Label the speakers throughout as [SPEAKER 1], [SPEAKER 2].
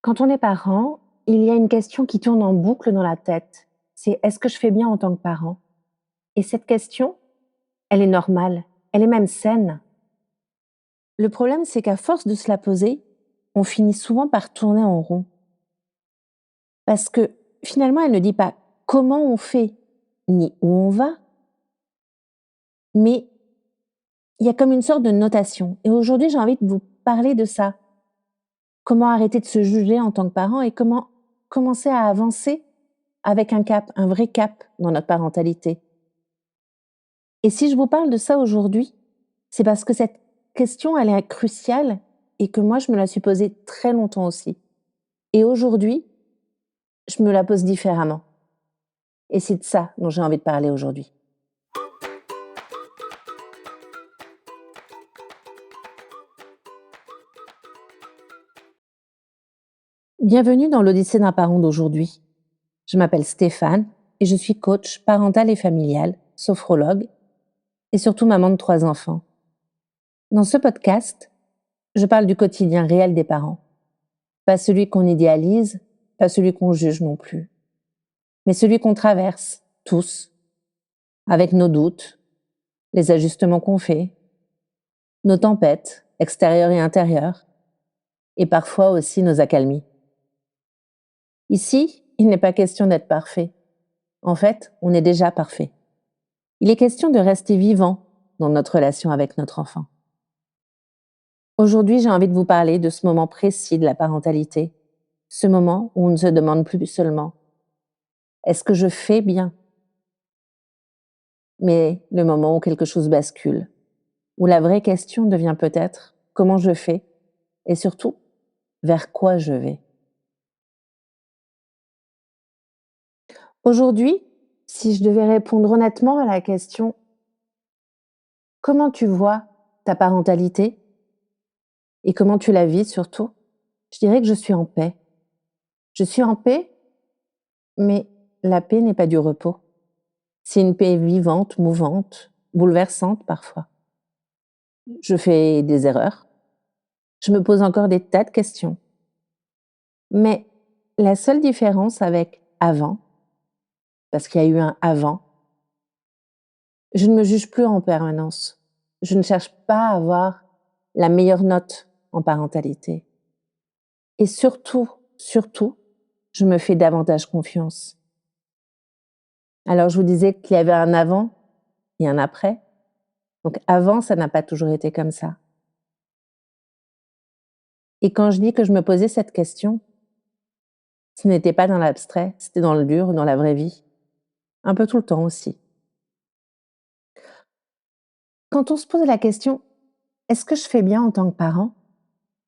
[SPEAKER 1] Quand on est parent, il y a une question qui tourne en boucle dans la tête. C'est: est-ce que je fais bien en tant que parent? Et cette question, elle est normale, elle est même saine. Le problème, c'est qu'à force de se la poser, on finit souvent par tourner en rond. Parce que finalement, elle ne dit pas comment on fait, ni où on va, mais il y a comme une sorte de notation. Et aujourd'hui, j'ai envie de vous parler de ça. Comment arrêter de se juger en tant que parent et comment commencer à avancer avec un cap, un vrai cap dans notre parentalité. Et si je vous parle de ça aujourd'hui, c'est parce que cette question, elle est cruciale et que moi, je me la suis posée très longtemps aussi. Et aujourd'hui, je me la pose différemment. Et c'est de ça dont j'ai envie de parler aujourd'hui. Bienvenue dans l'Odyssée d'un parent d'aujourd'hui. Je m'appelle Stéphane et je suis coach parental et familial, sophrologue et surtout maman de 3 enfants. Dans ce podcast, je parle du quotidien réel des parents. Pas celui qu'on idéalise, pas celui qu'on juge non plus, mais celui qu'on traverse, tous, avec nos doutes, les ajustements qu'on fait, nos tempêtes, extérieures et intérieures, et parfois aussi nos accalmies. Ici, il n'est pas question d'être parfait. En fait, on est déjà parfait. Il est question de rester vivant dans notre relation avec notre enfant. Aujourd'hui, j'ai envie de vous parler de ce moment précis de la parentalité, ce moment où on ne se demande plus seulement: est-ce que je fais bien? Mais le moment où quelque chose bascule, où la vraie question devient peut-être: comment je fais? Et surtout, vers quoi je vais? Aujourd'hui, si je devais répondre honnêtement à la question: comment tu vois ta parentalité et comment tu la vis surtout, je dirais que je suis en paix. Je suis en paix, mais la paix n'est pas du repos. C'est une paix vivante, mouvante, bouleversante parfois. Je fais des erreurs. Je me pose encore des tas de questions. Mais la seule différence avec avant, parce qu'il y a eu un avant, je ne me juge plus en permanence. Je ne cherche pas à avoir la meilleure note en parentalité. Et surtout, je me fais davantage confiance. Alors je vous disais qu'il y avait un avant et un après. Donc avant, ça n'a pas toujours été comme ça. Et quand je dis que je me posais cette question, ce n'était pas dans l'abstrait, c'était dans le dur, dans la vraie vie. Un peu tout le temps aussi. Quand on se pose la question: est-ce que je fais bien en tant que parent?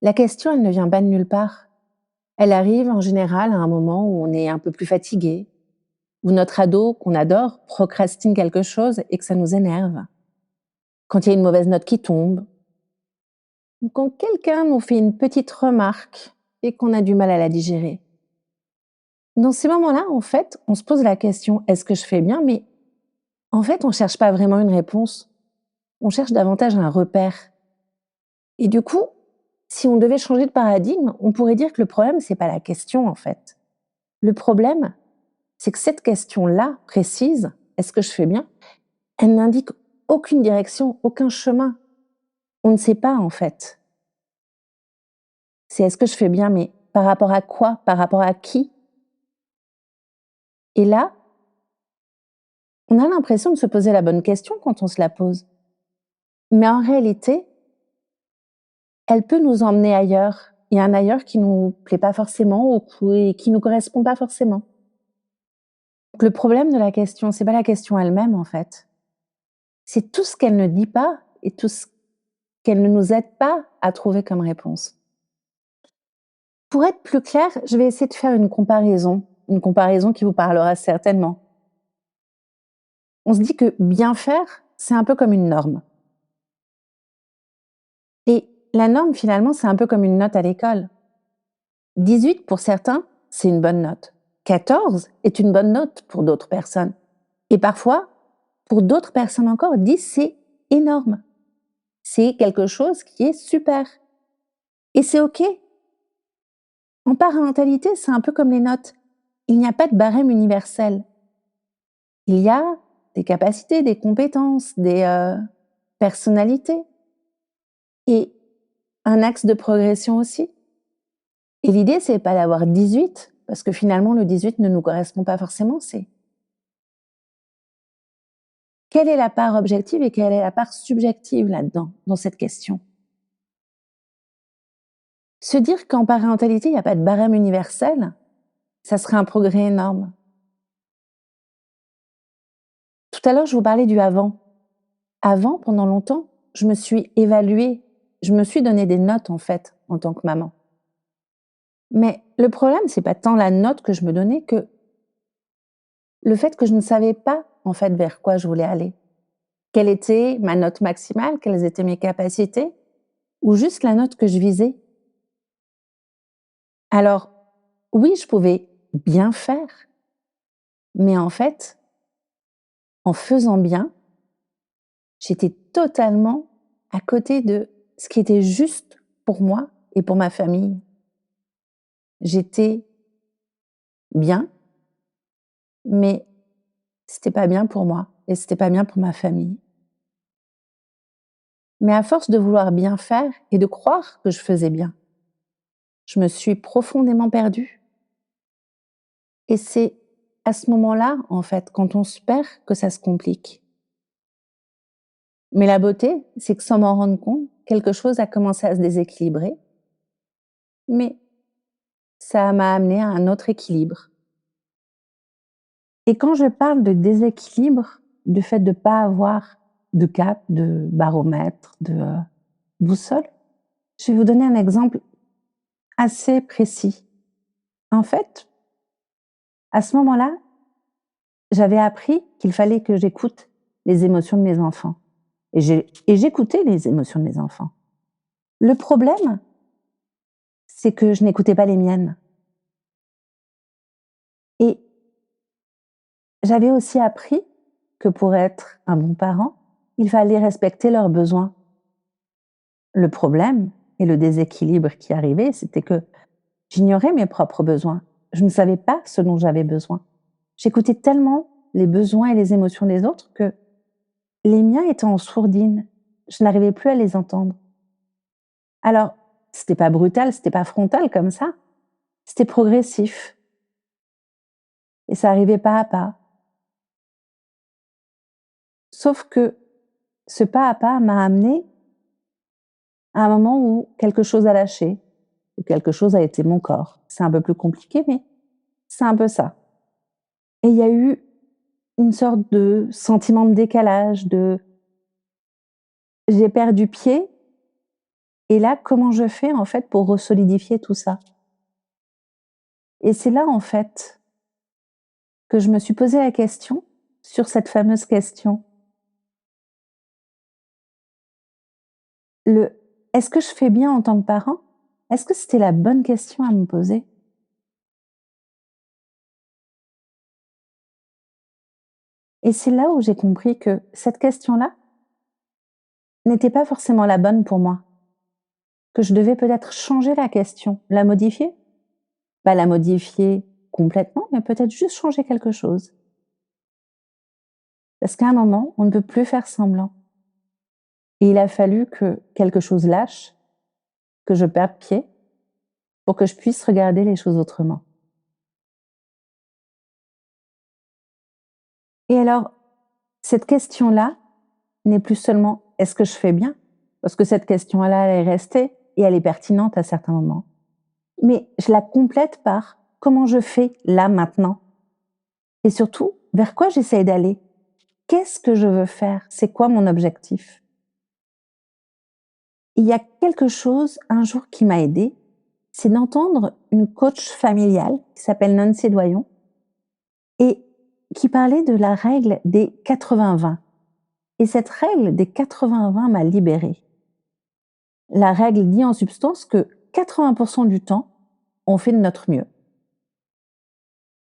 [SPEAKER 1] La question, elle ne vient pas de nulle part. Elle arrive en général à un moment où on est un peu plus fatigué, où notre ado qu'on adore procrastine quelque chose et que ça nous énerve. Quand il y a une mauvaise note qui tombe, ou quand quelqu'un nous fait une petite remarque et qu'on a du mal à la digérer. Dans ces moments-là, en fait, on se pose la question: est-ce que je fais bien? Mais en fait, on ne cherche pas vraiment une réponse. On cherche davantage un repère. Et du coup, si on devait changer de paradigme, on pourrait dire que le problème, c'est pas la question, en fait. Le problème, c'est que cette question-là, précise, est-ce que je fais bien? Elle n'indique aucune direction, aucun chemin. On ne sait pas, en fait. C'est: est-ce que je fais bien? Mais par rapport à quoi? Par rapport à qui? Et là, on a l'impression de se poser la bonne question quand on se la pose. Mais en réalité, elle peut nous emmener ailleurs. Il y a un ailleurs qui nous plaît pas forcément ou qui nous correspond pas forcément. Donc le problème de la question, c'est pas la question elle-même, en fait. C'est tout ce qu'elle ne dit pas et tout ce qu'elle ne nous aide pas à trouver comme réponse. Pour être plus claire, je vais essayer de faire une comparaison qui vous parlera certainement. On se dit que bien faire, c'est un peu comme une norme. Et la norme, finalement, c'est un peu comme une note à l'école. 18 pour certains, c'est une bonne note. 14 est une bonne note pour d'autres personnes. Et parfois, pour d'autres personnes encore, 10, c'est énorme. C'est quelque chose qui est super. Et c'est OK. En parentalité, c'est un peu comme les notes. Il n'y a pas de barème universel. Il y a des capacités, des compétences, des personnalités et un axe de progression aussi. Et l'idée, c'est pas d'avoir 18, parce que finalement, le 18 ne nous correspond pas forcément. C'est quelle est la part objective et quelle est la part subjective là-dedans, dans cette question. Se dire qu'en parentalité, il n'y a pas de barème universel, ça serait un progrès énorme. Tout à l'heure, je vous parlais du avant. Avant, pendant longtemps, je me suis évaluée, je me suis donné des notes en fait, en tant que maman. Mais le problème, c'est pas tant la note que je me donnais que le fait que je ne savais pas en fait vers quoi je voulais aller. Quelle était ma note maximale, quelles étaient mes capacités, ou juste la note que je visais. Alors, oui, je pouvais bien faire, mais en fait, en faisant bien, j'étais totalement à côté de ce qui était juste pour moi et pour ma famille. J'étais bien, mais c'était pas bien pour moi et c'était pas bien pour ma famille. Mais à force de vouloir bien faire et de croire que je faisais bien, je me suis profondément perdue. Et c'est à ce moment-là, en fait, quand on se perd, que ça se complique. Mais la beauté, c'est que sans m'en rendre compte, quelque chose a commencé à se déséquilibrer, mais ça m'a amené à un autre équilibre. Et quand je parle de déséquilibre, du fait de ne pas avoir de cap, de baromètre, de boussole, je vais vous donner un exemple assez précis. En fait, à ce moment-là, j'avais appris qu'il fallait que j'écoute les émotions de mes enfants. Et j'écoutais les émotions de mes enfants. Le problème, c'est que je n'écoutais pas les miennes. Et j'avais aussi appris que pour être un bon parent, il fallait respecter leurs besoins. Le problème et le déséquilibre qui arrivait, c'était que j'ignorais mes propres besoins. Je ne savais pas ce dont j'avais besoin. J'écoutais tellement les besoins et les émotions des autres que les miens étaient en sourdine. Je n'arrivais plus à les entendre. Alors, c'était pas brutal, c'était pas frontal comme ça. C'était progressif. Et ça arrivait pas à pas. Sauf que ce pas à pas m'a amené à un moment où quelque chose a lâché, où quelque chose a été mon corps. C'est un peu plus compliqué, mais c'est un peu ça. Et il y a eu une sorte de sentiment de décalage, de j'ai perdu pied, et là, comment je fais en fait pour resolidifier tout ça? Et c'est là en fait que je me suis posé la question sur cette fameuse question. Le est-ce que je fais bien en tant que parent? Est-ce que c'était la bonne question à me poser? Et c'est là où j'ai compris que cette question-là n'était pas forcément la bonne pour moi, que je devais peut-être changer la question, la modifier. Pas la modifier complètement, mais peut-être juste changer quelque chose. Parce qu'à un moment, on ne peut plus faire semblant. Et il a fallu que quelque chose lâche, que je perde pied, pour que je puisse regarder les choses autrement. Et alors, cette question-là n'est plus seulement est-ce que je fais bien? Parce que cette question-là, elle est restée et elle est pertinente à certains moments. Mais je la complète par comment je fais là maintenant? Et surtout, vers quoi j'essaye d'aller? Qu'est-ce que je veux faire? C'est quoi mon objectif? Il y a quelque chose un jour qui m'a aidée, c'est d'entendre une coach familiale qui s'appelle Nancy Doyon et qui parlait de la règle des 80-20. Et cette règle des 80-20 m'a libérée. La règle dit en substance que 80% du temps, on fait de notre mieux.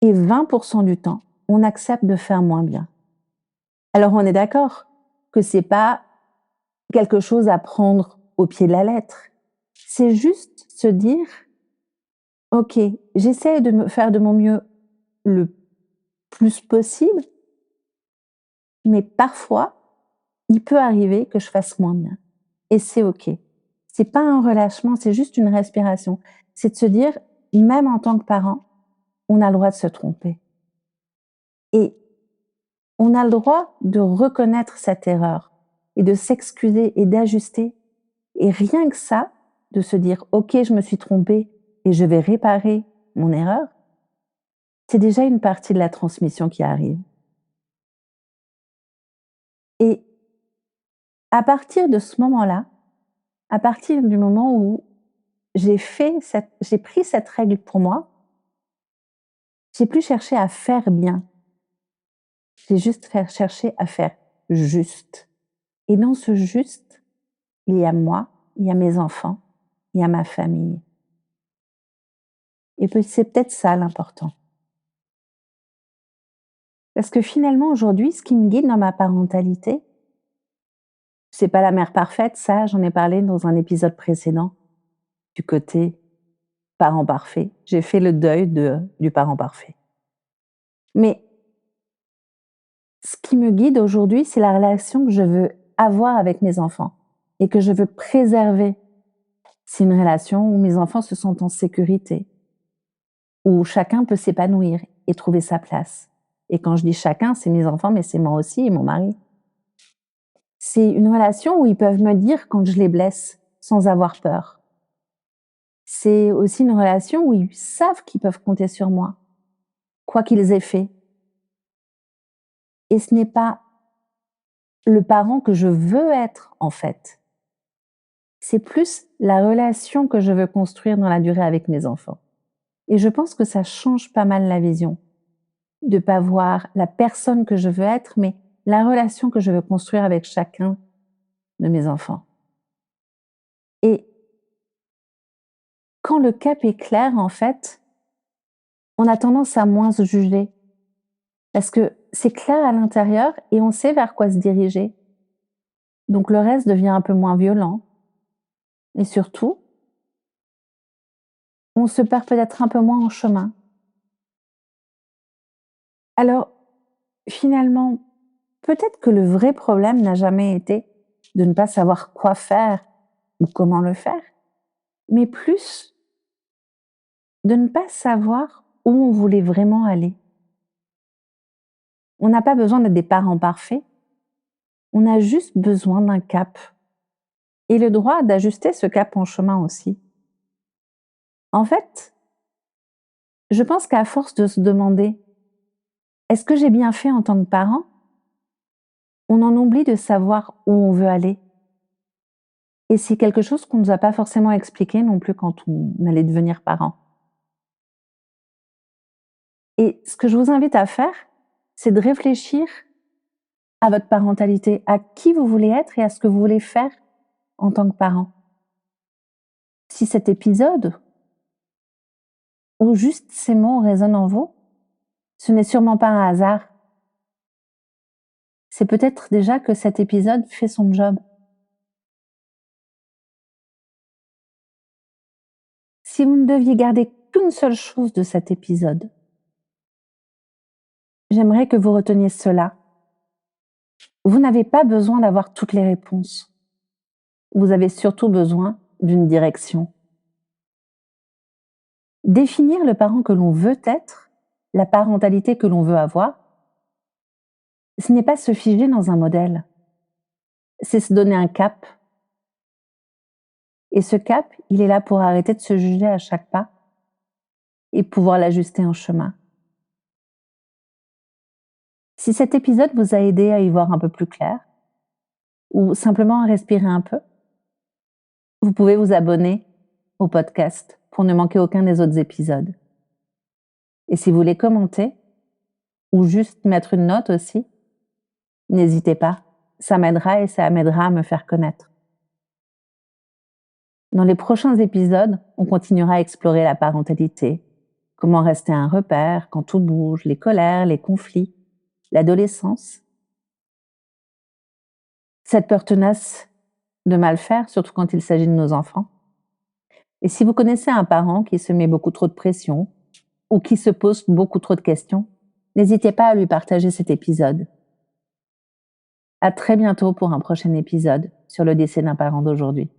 [SPEAKER 1] Et 20% du temps, on accepte de faire moins bien. Alors on est d'accord que c'est pas quelque chose à prendre au pied de la lettre. C'est juste se dire OK, j'essaie de me faire de mon mieux le plus possible, mais parfois, il peut arriver que je fasse moins bien et c'est OK. C'est pas un relâchement, c'est juste une respiration. C'est de se dire, même en tant que parent, on a le droit de se tromper et on a le droit de reconnaître cette erreur et de s'excuser et d'ajuster et rien que ça, de se dire: «OK, je me suis trompé et je vais réparer mon erreur», c'est déjà une partie de la transmission qui arrive et à partir de ce moment-là, à partir du moment où j'ai pris cette règle pour moi, j'ai plus cherché à faire bien, j'ai juste cherché à faire juste et dans ce juste, il y a moi, il y a mes enfants, il y a ma famille et puis c'est peut-être ça l'important. Parce que finalement aujourd'hui, ce qui me guide dans ma parentalité, c'est pas la mère parfaite, ça j'en ai parlé dans un épisode précédent, du côté parent parfait. J'ai fait le deuil du parent parfait. Mais ce qui me guide aujourd'hui, c'est la relation que je veux avoir avec mes enfants et que je veux préserver. C'est une relation où mes enfants se sentent en sécurité, où chacun peut s'épanouir et trouver sa place. Et quand je dis chacun, c'est mes enfants, mais c'est moi aussi et mon mari. C'est une relation où ils peuvent me dire quand je les blesse sans avoir peur. C'est aussi une relation où ils savent qu'ils peuvent compter sur moi, quoi qu'ils aient fait. Et ce n'est pas le parent que je veux être, en fait. C'est plus la relation que je veux construire dans la durée avec mes enfants. Et je pense que ça change pas mal la vision. De pas voir la personne que je veux être, mais la relation que je veux construire avec chacun de mes enfants. Et quand le cap est clair, en fait, on a tendance à moins se juger. Parce que c'est clair à l'intérieur et on sait vers quoi se diriger. Donc le reste devient un peu moins violent. Et surtout, on se perd peut-être un peu moins en chemin. Alors, finalement, peut-être que le vrai problème n'a jamais été de ne pas savoir quoi faire ou comment le faire, mais plus de ne pas savoir où on voulait vraiment aller. On n'a pas besoin d'être des parents parfaits, on a juste besoin d'un cap et le droit d'ajuster ce cap en chemin aussi. En fait, je pense qu'à force de se demander: «Est-ce que j'ai bien fait en tant que parent?», on en oublie de savoir où on veut aller et c'est quelque chose qu'on nous a pas forcément expliqué non plus quand on allait devenir parent. Et ce que je vous invite à faire, c'est de réfléchir à votre parentalité, à qui vous voulez être et à ce que vous voulez faire en tant que parent. Si cet épisode ou juste ces mots résonnent en vous, ce n'est sûrement pas un hasard. C'est peut-être déjà que cet épisode fait son job. Si vous ne deviez garder qu'une seule chose de cet épisode, j'aimerais que vous reteniez cela. Vous n'avez pas besoin d'avoir toutes les réponses. Vous avez surtout besoin d'une direction. Définir le parent que l'on veut être, la parentalité que l'on veut avoir, ce n'est pas se figer dans un modèle, c'est se donner un cap. Et ce cap, il est là pour arrêter de se juger à chaque pas et pouvoir l'ajuster en chemin. Si cet épisode vous a aidé à y voir un peu plus clair, ou simplement à respirer un peu, vous pouvez vous abonner au podcast pour ne manquer aucun des autres épisodes. Et si vous voulez commenter, ou juste mettre une note aussi, n'hésitez pas, ça m'aidera et ça m'aidera à me faire connaître. Dans les prochains épisodes, on continuera à explorer la parentalité, comment rester un repère quand tout bouge, les colères, les conflits, l'adolescence, cette peur tenace de mal faire, surtout quand il s'agit de nos enfants. Et si vous connaissez un parent qui se met beaucoup trop de pression ou qui se pose beaucoup trop de questions, n'hésitez pas à lui partager cet épisode. À très bientôt pour un prochain épisode sur le décès d'un parent d'aujourd'hui.